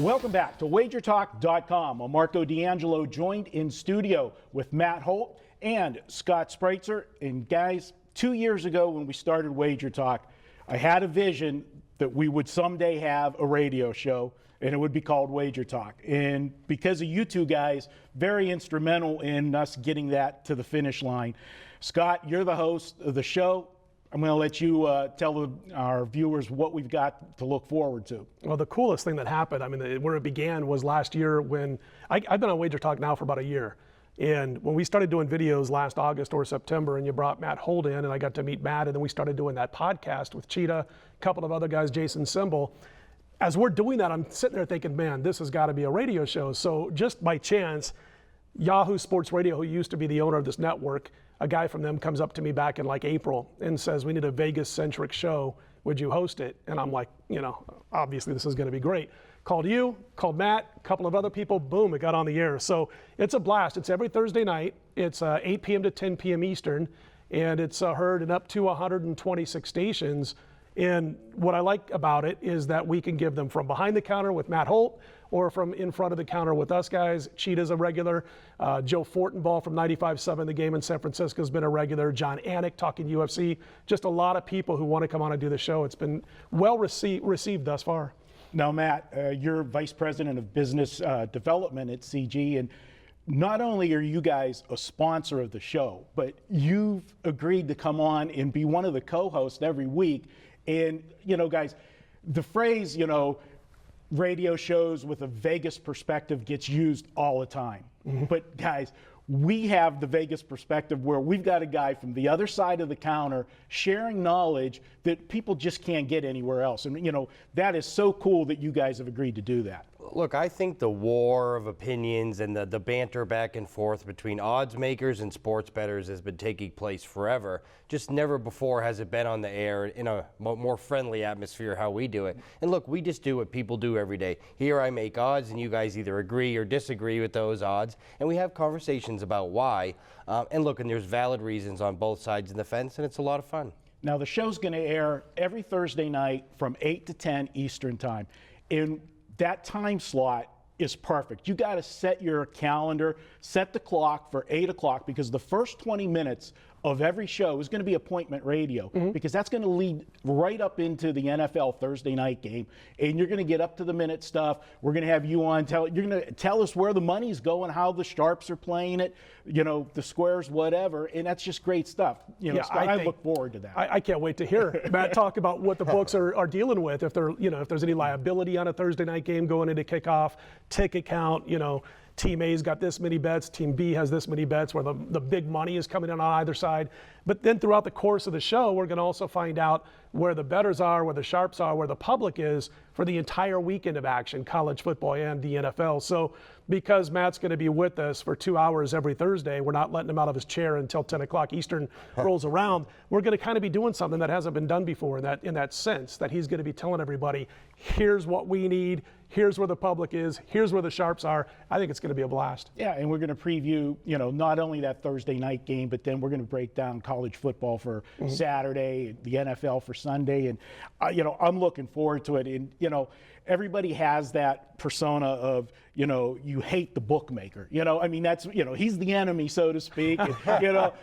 Welcome back to WagerTalk.com. I'm Marco D'Angelo, joined in studio with Matt Holt and Scott Spreitzer. And guys, 2 years ago when we started WagerTalk, I had a vision that we would someday have a radio show, and it would be called WagerTalk. And because of you two guys, very instrumental in us getting that to the finish line. Scott, you're the host of the show. I'm going to let you tell our viewers what we've got to look forward to. Well, the coolest thing that happened, I mean, where it began was last year when I've been on WagerTalk now for about a year. And when we started doing videos last August or September, and you brought Matt Holt in, and I got to meet Matt, and then we started doing that podcast with Cheetah, a couple of other guys, Jason Symbol. As we're doing that, I'm sitting there thinking, man, this has got to be a radio show. So just by chance, Yahoo Sports Radio, who used to be the owner of this network, a guy from them comes up to me back in like April and says, we need a Vegas-centric show. Would you host it? And I'm like, you know, obviously this is going to be great. Called you, called Matt, a couple of other people, boom, it got on the air. So it's a blast. It's every Thursday night. It's 8 p.m. to 10 p.m. Eastern, and it's heard in up to 126 stations. And what I like about it is that we can give them from behind the counter with Matt Holt, or from in front of the counter with us guys. Cheetah's a regular. Joe Fortenbaugh from 95.7 The Game in San Francisco has been a regular. John Anik talking UFC. Just a lot of people who want to come on and do the show. It's been well received thus far. Now, Matt, you're Vice President of Business Development at CG, and not only are you guys a sponsor of the show, but you've agreed to come on and be one of the co-hosts every week. And, you know, guys, the phrase, you know, radio shows with a Vegas perspective gets used all the time. Mm-hmm. But guys, we have the Vegas perspective where we've got a guy from the other side of the counter sharing knowledge that people just can't get anywhere else. And, you know, that is so cool that you guys have agreed to do that. Look, I think the war of opinions and the banter back and forth between odds makers and sports bettors has been taking place forever. Just never before has it been on the air in a more friendly atmosphere how we do it. And look, we just do what people do every day. Here I make odds, and you guys either agree or disagree with those odds, and we have conversations about why. And look, and there's valid reasons on both sides of the fence, and it's a lot of fun. Now, the show's going to air every Thursday night from 8 to 10 Eastern Time. And that time slot is perfect. You got to set your calendar, set the clock for 8 o'clock, because the first 20 minutes of every show is going to be appointment radio, because that's going to lead right up into the NFL Thursday night game. And you're going to get up to the minute stuff. We're going to have you on. You're going to tell us where the money's going, how the sharps are playing it, you know, the squares, whatever. And that's just great stuff. You know, yeah, I look forward to that. I can't wait to hear Matt talk about what the books are dealing with. If they're, you know, if there's any liability on a Thursday night game going into kickoff, ticket count, you know, Team A's got this many bets, Team B has this many bets, where the big money is coming in on either side. But then throughout the course of the show, we're going to also find out where the bettors are, where the sharps are, where the public is for the entire weekend of action, college football and the NFL. So because Matt's going to be with us for 2 hours every Thursday, we're not letting him out of his chair until 10 o'clock Eastern rolls around. We're going to kind of be doing something that hasn't been done before in that sense, that he's going to be telling everybody, here's what we need, here's where the public is, here's where the sharps are. I think it's going to be a blast. Yeah, and we're going to preview, you know, not only that Thursday night game, but then we're going to break down college football for Saturday, the NFL for Sunday. And, you know, I'm looking forward to it. And, you know, everybody has that persona of, you know, you hate the bookmaker. You know, I mean, that's, you know, he's the enemy, so to speak. And, you know,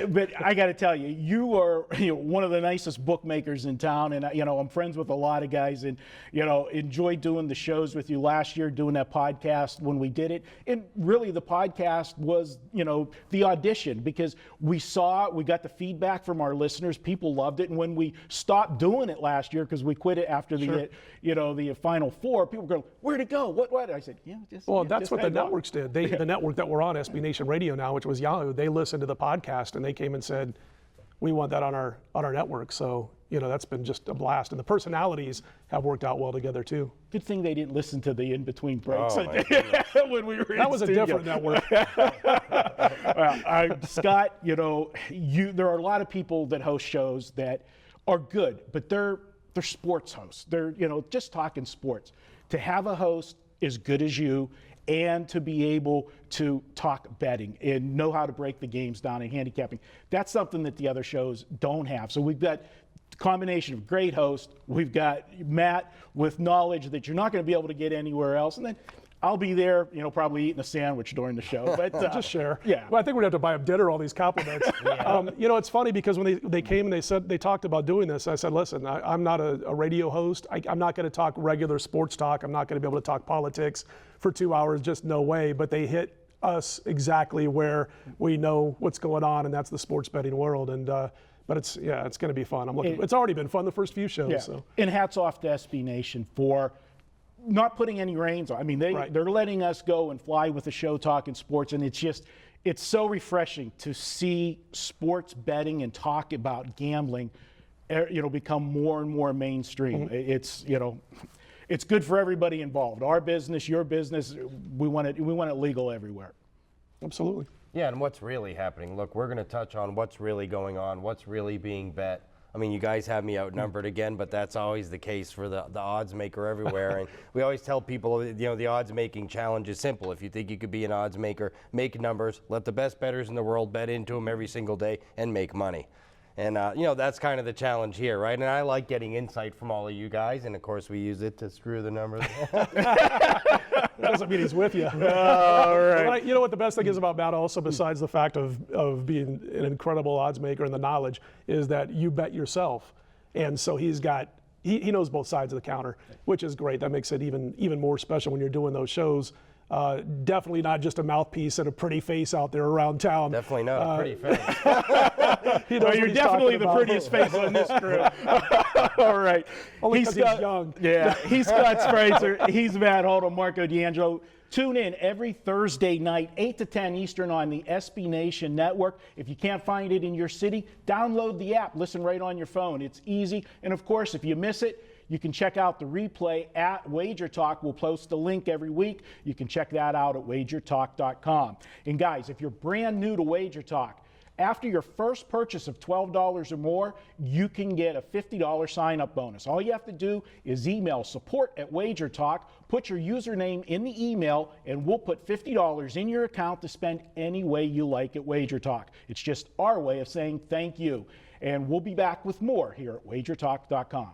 but I got to tell you, you are, you know, one of the nicest bookmakers in town. And, you know, I'm friends with a lot of guys, and, you know, enjoyed doing the shows with you last year, doing that podcast when we did it. And really the podcast was, you know, the audition, because we got the feedback from our listeners. People loved it. And when we stopped doing it last year, because we quit it after the, you know, the Final Four, people were going, where'd it go? What? I said, yeah. That's what the networks did. The network that we're on, SBNATION Radio now, which was Yahoo, they listened to the podcast and they came and said, we want that on our network. So, you know, that's been just a blast. And the personalities have worked out well together too. Good thing they didn't listen to the in-between breaks when we were That was a different network. Well, Scott, you know, there are a lot of people that host shows that are good, but they're sports hosts. They're, you know, just talking sports. To have a host as good as you, and to be able to talk betting and know how to break the games down and handicapping, that's something that the other shows don't have. So we've got combination of great host. We've got Matt with knowledge that you're not going to be able to get anywhere else. And then I'll be there, probably eating a sandwich during the show. But just share. Yeah. Well, I think we're going to have to buy them dinner, all these compliments. It's funny because when they came and they talked about doing this, I said, listen, I'm not a radio host. I'm not going to talk regular sports talk. I'm not going to be able to talk politics for 2 hours, just no way. But they hit us exactly where we know what's going on, and that's the sports betting world. And but it's going to be fun. It's already been fun the first few shows. Yeah. So. And hats off to SB Nation for not putting any reins on. I mean, they're letting us go and fly with the show talking sports, and it's so refreshing to see sports betting and talk about gambling, become more and more mainstream. Mm-hmm. It's good for everybody involved. Our business, your business, we want it legal everywhere. Absolutely. Yeah, and what's really happening. Look, we're going to touch on what's really going on, what's really being bet. I mean, you guys have me outnumbered again, but that's always the case for the odds maker everywhere. And we always tell people, the odds making challenge is simple. If you think you could be an odds maker, make numbers, let the best bettors in the world bet into them every single day, and make money. And, that's kind of the challenge here, right? And I like getting insight from all of you guys, and of course we use it to screw the numbers. Doesn't mean he's with you. All right. But you know what the best thing is about Matt also, besides the fact of being an incredible odds maker and the knowledge, is that you bet yourself. And so he knows both sides of the counter, which is great. That makes it even more special when you're doing those shows. Definitely not just a mouthpiece and a pretty face out there around town. Definitely not a pretty face. You're definitely the prettiest face on this crew. All right. Only because he's young. Yeah, he's Scott Spreitzer. He's Matt Holt, Marco D'Angelo. Tune in every Thursday night, 8 to 10 Eastern on the SB Nation network. If you can't find it in your city, download the app. Listen right on your phone. It's easy. And of course, if you miss it, you can check out the replay at WagerTalk. We'll post the link every week. You can check that out at WagerTalk.com. And guys, if you're brand new to WagerTalk, after your first purchase of $12 or more, you can get a $50 sign-up bonus. All you have to do is email support@WagerTalk, put your username in the email, and we'll put $50 in your account to spend any way you like at WagerTalk. It's just our way of saying thank you. And we'll be back with more here at WagerTalk.com.